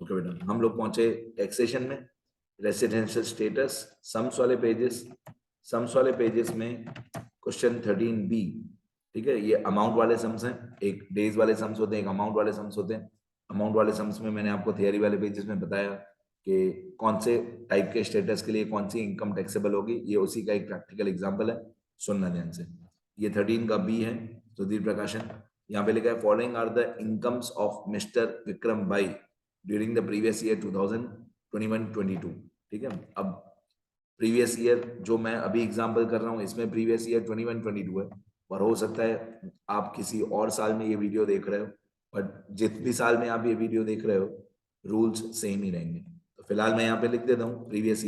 Okay बेटा, हम लोग पहुंचे टैक्सेशन में, रेसिडेंशियल स्टेटस, सम्स वाले पेजेस में क्वेश्चन 13B, ठीक है। ये अमाउंट वाले सम्स हैं, एक डेज वाले सम्स होते हैं, एक अमाउंट वाले सम्स होते हैं। अमाउंट वाले सम्स में मैंने आपको थियरी वाले पेजेस में बताया कि कौन से टाइप के स्टेटस के लिए कौन सी इनकम टैक्सेबल होगी। ये उसी का एक प्रैक्टिकल एग्जाम्पल है, सुनना ध्यान से। ये 13 का बी है, सुधीर प्रकाशन। यहाँ पे लिखा है following are the incomes of Mr Vikram बाई ड्यूरिंग द प्रीवियस ईयर 2021-22, ठीक है। अब प्रीवियस ईयर जो मैं अभी एग्जांपल कर रहा हूँ इसमें प्रीवियस ईयर 21-22 है, पर हो सकता है आप किसी और साल में ये वीडियो देख रहे हो, बट जिस भी साल में आप ये वीडियो देख रहे हो रूल्स सेम ही रहेंगे। तो फिलहाल मैं यहाँ पे लिख देता हूँ प्रीवियस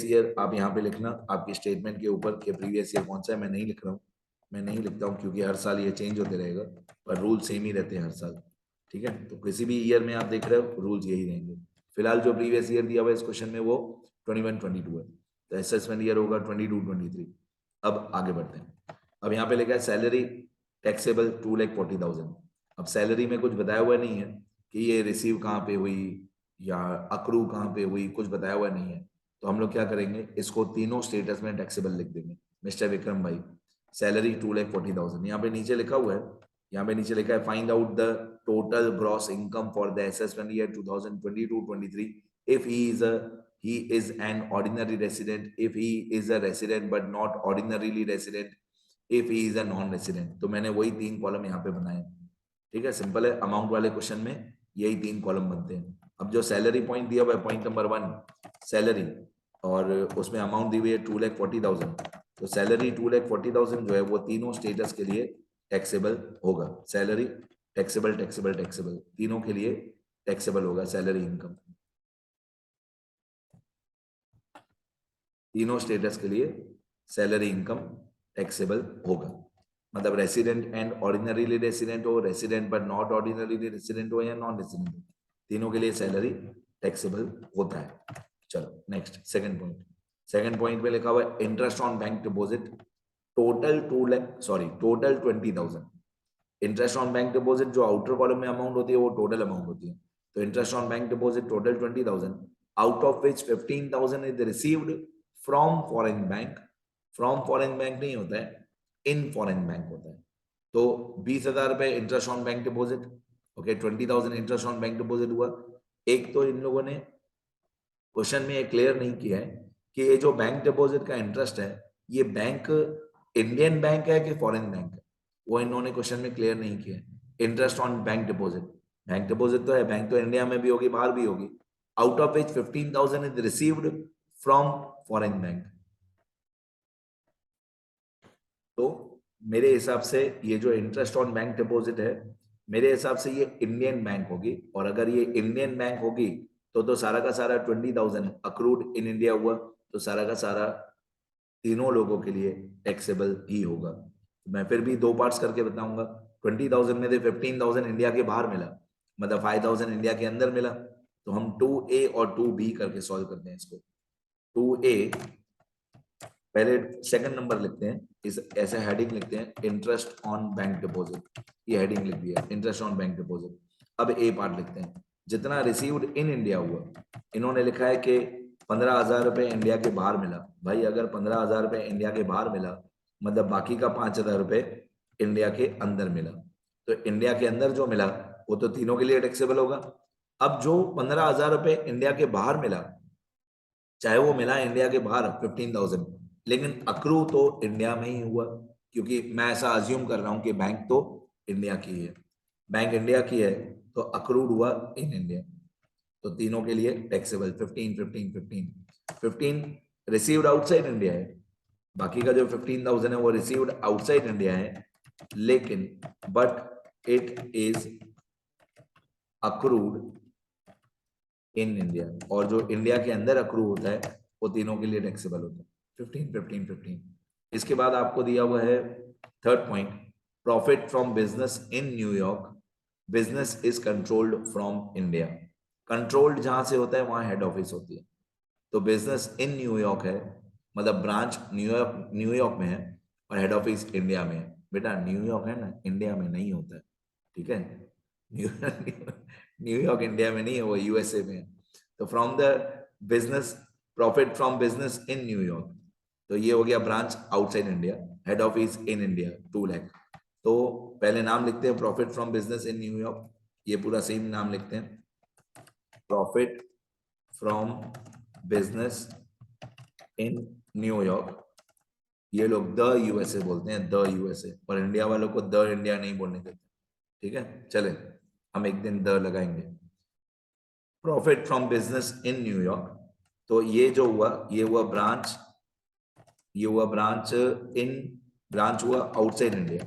ईयर आप यहाँ पे लिखना आपकी स्टेटमेंट के ऊपर कि प्रीवियस ईयर कौन सा है। मैं नहीं लिख रहा हूँ, मैं नहीं लिखता हूँ क्योंकि हर साल ये चेंज होते रहेगा, पर रूल सेम ही रहते हैं हर साल, ठीक है। तो किसी भी ईयर में आप देख रहे हो रूल्स यही रहेंगे। फिलहाल जो प्रीवियस ईयर दिया हुआ है इस क्वेश्चन में वो 21-22 है, तो असेसमेंट ईयर होगा 22-23। अब आगे बढ़ते हैं। अब यहाँ पे लिखा है सैलरी टैक्सेबल 2,40,000। अब सैलरी में कुछ बताया हुआ नहीं है कि ये रिसीव कहाँ पे हुई या अक्रू कहाँ पे हुई, कुछ बताया हुआ नहीं है। तो हम लोग क्या करेंगे, इसको तीनों स्टेटस में टैक्सेबल लिख देंगे। मिस्टर विक्रम भाई सैलरी 2,40,000, यहाँ पे नीचे लिखा हुआ है, यहाँ पे नीचे लिखा है find out the total gross income for the assessment year 2022-23 if he is an ordinary resident, if he is a resident but not ordinarily resident, if he is a non resident। तो मैंने वही 3 column यहाँ पे बनाए, ठीक है। Simple है, amount वाले क्वेश्चन में यही 3 कॉलम बनते हैं। अब जो सैलरी पॉइंट दिया हुआ है, पॉइंट नंबर 1 सैलरी, और उसमें अमाउंट दी हुई है 2,40,000, तो सैलरी 2,40,000 जो है वो तीनों स्टेटस के लिए टैक्सेबल होगा। सैलरी टैक्सेबल टैक्सेबल टैक्सेबल तीनों के लिए टैक्सेबल होगा। सैलरी इनकम तीनों स्टेटस के लिए सैलरी इनकम टैक्सेबल होगा। मतलब रेसिडेंट एंड ऑर्डिनरीली रेसिडेंट हो, resident but not ordinarily resident हो, या नॉन रेसिडेंट हो, तीनों के लिए सैलरी टैक्सेबल होता है। चलो नेक्स्ट सेकंड पॉइंट में लिखा हुआ है interest on bank deposit total 20,000। Interest on bank deposit जो आउटर कॉलम में अमाउंट होती है वो टोटल अमाउंट होती है। तो interest on bank deposit total 20,000, out of which 15,000 is received from foreign bank. From foreign bank नहीं होता है, इन फॉरेन बैंक होता है। तो 20,000 रुपए interest on bank deposit, okay, 20,000 interest on bank deposit हुआ। एक तो इन लोगों ने क्वेश्चन में ये क्लियर नहीं किया है कि ये जो बैंक डिपॉजिट का इंटरेस्ट है ये बैंक इंडियन बैंक है कि फॉरेन बैंक है, वो इन्होंने क्वेश्चन में क्लियर नहीं किया है। इंटरेस्ट ऑन बैंक डिपॉजिट तो है, बैंक तो इंडिया में भी होगी बाहर भी होगी। Out of which 15,000 is received from foreign bank. तो मेरे हिसाब से ये जो इंटरेस्ट ऑन बैंक डिपॉजिट है मेरे हिसाब से ये इंडियन बैंक होगी, और अगर ये इंडियन बैंक होगी तो सारा का सारा 20,000 अक्रूड इन इंडिया हुआ, तो सारा का सारा तीनों लोगों के लिए टैक्सेबल ही होगा। मैं फिर भी 2 पार्ट्स करके बताऊंगा। 20,000 में से 15,000 इंडिया के बाहर मिला, मतलब 5,000 इंडिया के अंदर मिला, तो हम 2A और 2B करके सॉल्व करते हैं इसको। 2A पहले सेकंड नंबर लिखते हैं, इस ऐसे हेडिंग लिखते हैं इंटरेस्ट ऑन बैंक डिपॉजिट, ये हेडिंग लिख दिया इंटरेस्ट ऑन बैंक डिपॉजिट। अब ए पार्ट लिखते हैं जितना रिसीव्ड इन इंडिया हुआ। इन्होंने लिखा है कि 15,000 रुपए इंडिया के बाहर मिला। भाई अगर 15,000 रुपए इंडिया के बाहर मिला मतलब बाकी का 5,000 रुपए इंडिया के अंदर मिला, तो इंडिया के अंदर जो मिला वो तो तीनों के लिए टैक्सेबल होगा। अब जो 15,000 रुपए इंडिया के बाहर मिला, चाहे वो मिला इंडिया के बाहर 15,000, लेकिन अक्रू तो इंडिया में ही हुआ, क्योंकि मैं ऐसा अज्यूम कर रहा हूं कि बैंक तो इंडिया की है, बैंक इंडिया की है तो अक्रूड हुआ इन इंडिया, तो तीनों के लिए टैक्सेबल 15 रिसीव्ड आउटसाइड इंडिया है। बाकी का जो 15,000 है वो रिसीव्ड आउटसाइड इंडिया है, लेकिन but it is accrued in India, और जो इंडिया के अंदर अक्रू होता है वो तीनों के लिए टैक्सेबल होता है 15। इसके बाद आपको दिया हुआ है third point, profit from business in New York, business is controlled from India. Controlled जहां से होता है वहां हेड ऑफिस होती है, तो बिजनेस इन न्यूयॉर्क है, मतलब ब्रांच न्यूयॉर्क में है और हेड ऑफिस इंडिया में है। बेटा न्यूयॉर्क है ना, इंडिया में नहीं होता है, ठीक है। न्यूयॉर्क इंडिया में नहीं है, वो यूएसए में है। तो from the business, profit from business in New York, तो ये हो गया branch outside India. Head office in India 2 lakh. तो पहले नाम लिखते हैं profit from business in New York, ये पूरा सेम नाम लिखते हैं, profit from business in New York. ये लोग द यूएसए बोलते हैं, द यूएसए, और इंडिया वालों को द इंडिया नहीं बोलने देते। ठीक है, चले हम एक दिन द लगाएंगे। Profit from business in New York, तो ये जो हुआ, ये हुआ ब्रांच, ये हुआ ब्रांच इन, ब्रांच हुआ आउटसाइड इंडिया,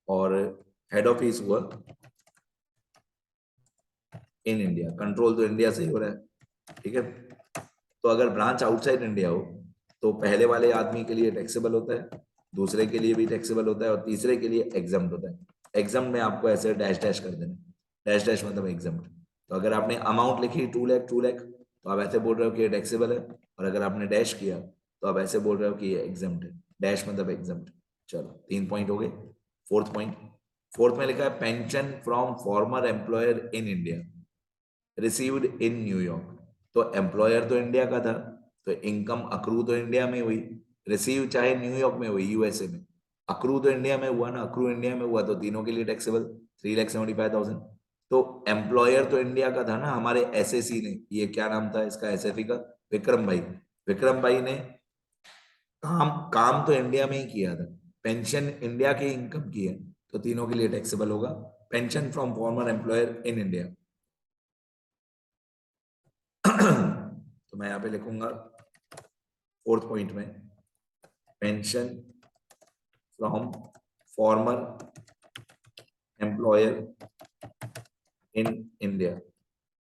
और हेड ऑफिस हुआ इन इंडिया। कंट्रोल तो इंडिया से ही हो रहा है। ठीक है, तो अगर ब्रांच आउटसाइड इंडिया हो तो पहले वाले आदमी के लिए टैक्सेबल होता है, दूसरे के लिए भी टैक्सेबल होता है, और तीसरे के लिए एग्जम्प्ट होता है। एग्जम्प्ट में आपको ऐसे डैश डैश कर देना, डैश डैश मतलब एग्जम्प्ट। तो अगर आपने अमाउंट लिखी 2 लाख 2 लाख, तो आप ऐसे बोल रहे हो कि ये टैक्सेबल है, और अगर आपने डैश किया तो आप ऐसे बोल रहे हो कि ये एग्जम्प्ट है। डैश मतलब एग्जम्प्ट। चलो 3 पॉइंट हो गए। फोर्थ पॉइंट, फोर्थ में लिखा है pension from farmer employer in India received in New York. तो एम्प्लॉयर तो इंडिया का था, तो इनकम अक्रू तो इंडिया में हुई, रिसीव चाहे न्यूयॉर्क में हुई, यूएसए में। अक्रू तो इंडिया में हुआ ना, अक्रू इंडिया में हुआ, तो तीनों के लिए टैक्सेबल 3,75,000। तो एम्प्लॉयर तो इंडिया का था ना, हमारे एसएसी ने, ये क्या नाम था इसका एसएफई का, विक्रम भाई। विक्रम भाई ने काम काम तो इंडिया में ही किया था, पेंशन इंडिया की इनकम की है, तो तीनों के लिए टैक्सेबल होगा। Pension from farmer employer in India. तो मैं यहां पे लिखूंगा फोर्थ पॉइंट में, pension from farmer employer in India.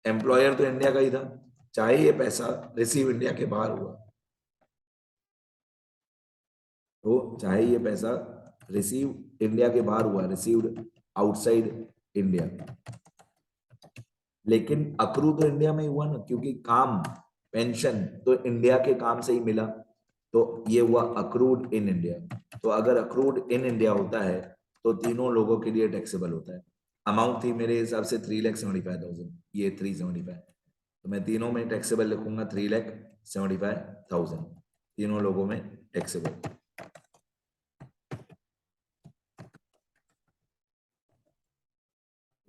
Employer तो इंडिया का ही था, चाहे ये पैसा रिसीव इंडिया के बाहर हुआ, तो चाहे ये पैसा रिसीव इंडिया के बाहर हुआ, रिसीव्ड आउटसाइड इंडिया, लेकिन अक्रू तो इंडिया में ही हुआ ना, क्योंकि काम, पेंशन तो इंडिया के काम से ही मिला, तो ये हुआ अक्रूड इन इंडिया। तो अगर अक्रूड इन इंडिया होता है तो तीनों लोगों के लिए टैक्सेबल होता है। अमाउंट थी मेरे हिसाब से 3,75,000, ये 375, तो मैं तीनों में टैक्सेबल लिखूंगा 3,75,000, तीनों लोगों में टैक्सेबल।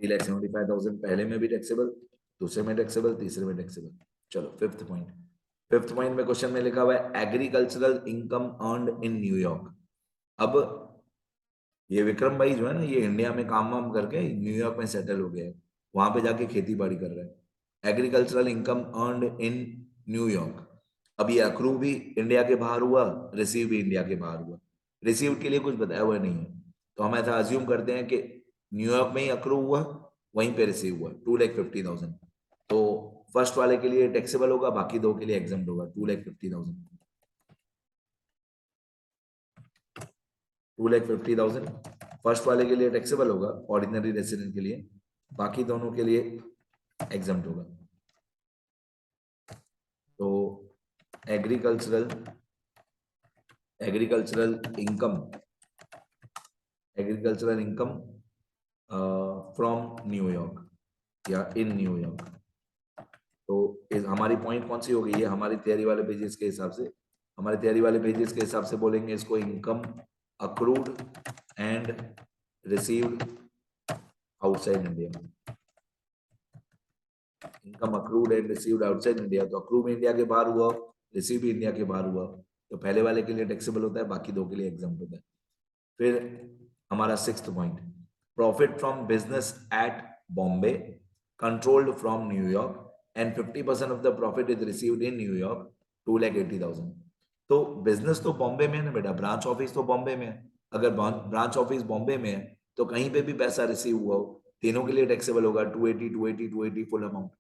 3,75,000 पहले में भी टैक्सेबल, दूसरे में टैक्सेबल, तीसरे में टैक्सेबल। चलो फिफ्थ पॉइंट, फिफ्थ पॉइंट में क्वेश्चन में लिखा हुआ है agricultural income earned in New York. अब ये विक्रम भाई जो है ना, ये इंडिया में काम वाम करके न्यूयॉर्क में सेटल हो गया है, वहां पे जाके खेती बाड़ी कर रहा है। Agricultural income earned in New York, अब ये अक्रू भी इंडिया के बाहर हुआ, रिसीव भी इंडिया के बाहर हुआ। रिसीव के लिए कुछ बताया हुआ नहीं है, तो हम ऐसा अज्यूम करते हैं कि न्यूयॉर्क में ही अक्रू हुआ, वहीं पे रिसीव हुआ 2,50,000। तो फर्स्ट वाले के लिए टैक्सेबल होगा, बाकी दो के लिए एग्जम्प्ट होगा। 2,50,000, 2,50,000 फर्स्ट वाले के लिए टैक्सेबल होगा, ऑर्डिनरी रेसिडेंट के लिए, बाकी दोनों के लिए एग्जम्प्ट होगा। तो agricultural, agricultural income, agricultural income from New York या इन न्यूयॉर्क, तो हमारी पॉइंट कौन सी हो गई है हमारी तैयारी वाले पेजेस के हिसाब से? हमारे तैयारी वाले पेजेस के हिसाब से बोलेंगे इसको income accrued and received outside India. Income accrued and received outside India, तो अक्रूड में इंडिया के बाहर हुआ, रिसीव भी इंडिया के बाहर हुआ, तो पहले वाले के लिए टैक्सेबल होता है, बाकी दो के लिए एग्जाम्प्ट होता है। फिर हमारा sixth point, profit from business at Bombay controlled from New York and 50% of the profit is received in New York 2,80,000। तो बिजनेस तो बॉम्बे में है ना बेटा, ब्रांच ऑफिस तो बॉम्बे में है। अगर ब्रांच ऑफिस बॉम्बे में है तो कहीं पे भी पैसा रिसीव हुआ हो, तीनों के लिए टैक्सेबल होगा 280, 280, 280 फुल अमाउंट।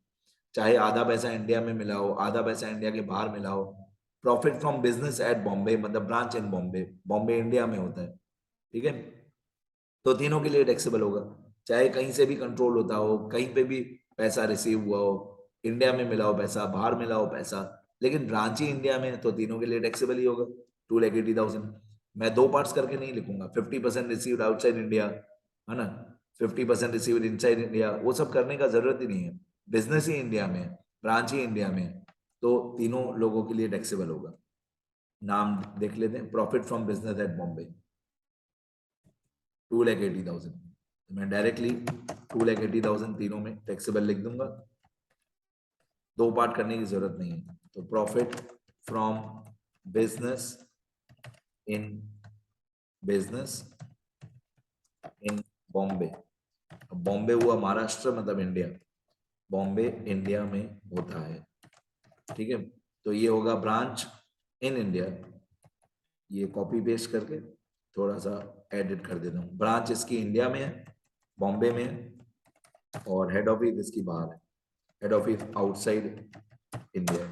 चाहे आधा पैसा इंडिया में मिला हो, आधा पैसा इंडिया के बाहर मिला हो। Profit from business at Bombay मतलब branch in Bombay, Bombay India में होता है। ठीक है, तो तीनों के लिए टैक्सेबल होगा, चाहे कहीं से भी कंट्रोल होता हो, कहीं पे भी पैसा रिसीव हुआ हो, इंडिया में मिला हो पैसा, बाहर मिला हो पैसा, लेकिन ब्रांच ही इंडिया में है, तो तीनों के लिए टैक्सेबल ही होगा 2,80,000। मैं दो पार्ट्स करके नहीं लिखूंगा, 50% रिसीव्ड आउटसाइड इंडिया, है ना, 50% रिसीव इनसाइड इंडिया, वो सब करने का जरूरत ही नहीं है। बिजनेस ही इंडिया में है, ब्रांच ही इंडिया में है, तो तीनों लोगों के लिए टैक्सेबल होगा। नाम देख लेते हैं, profit from business at Bombay 2,80,000, तो मैं डायरेक्टली 2,80,000 तीनों में टैक्सेबल लिख दूंगा, दो पार्ट करने की जरूरत नहीं है। तो profit from business in business in Bombay, Bombay हुआ महाराष्ट्र मतलब इंडिया, बॉम्बे इंडिया में होता है, ठीक है। तो ये होगा ब्रांच इन इंडिया, ये कॉपी पेस्ट करके थोड़ा सा एडिट कर देता हूँ। ब्रांच इसकी इंडिया में है, बॉम्बे में है, और हेड ऑफिस इसकी बाहर है, हेड ऑफिस आउटसाइड इंडिया,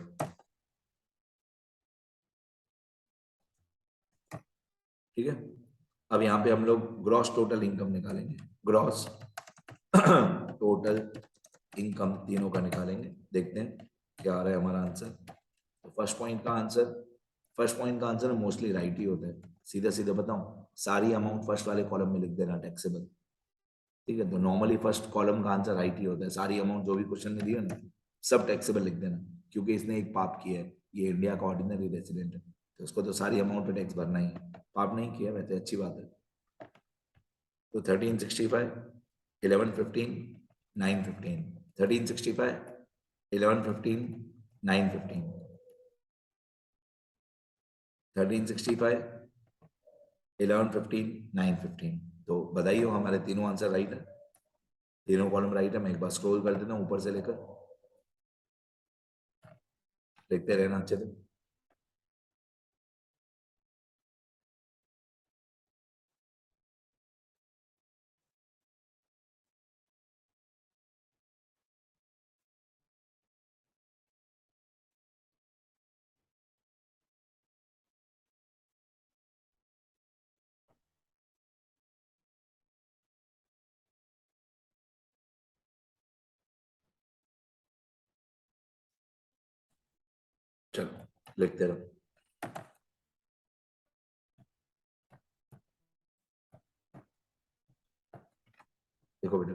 ठीक है। अब यहाँ पे हम लोग ग्रॉस टोटल इनकम निकालेंगे, ग्रॉस टोटल इनकम तीनों का निकालेंगे, देखते हैं क्या आ रहा है हमारा आंसर। तो फर्स्ट पॉइंट का आंसर मोस्टली राइट ही होता है, सीधा सीधा बताऊं, सारी अमाउंट फर्स्ट वाले कॉलम में लिख देना टैक्सेबल, ठीक है। तो नॉर्मली फर्स्ट कॉलम का आंसर राइट ही होता है, सारी अमाउंट जो भी क्वेश्चन में दिया ना सब टैक्सेबल लिख देना, क्योंकि इसने एक पाप किया है, ये इंडिया का ऑर्डिनरी रेसिडेंट है, तो उसको तो सारी अमाउंट पे टैक्स भरना ही है। पाप नहीं किया वैसे, अच्छी बात है। तो 1365, 1115, 915, 1365, 1115, 915, 1365, 1115, 915, तो बधाई हो, हमारे तीनों आंसर राइट है, तीनों कॉलम राइट है। मैं एक बार स्क्रॉल कर देता हूँ ऊपर से लेकर, देखते रहना अच्छे से। चलो लिखते रहो, देखो बेटा,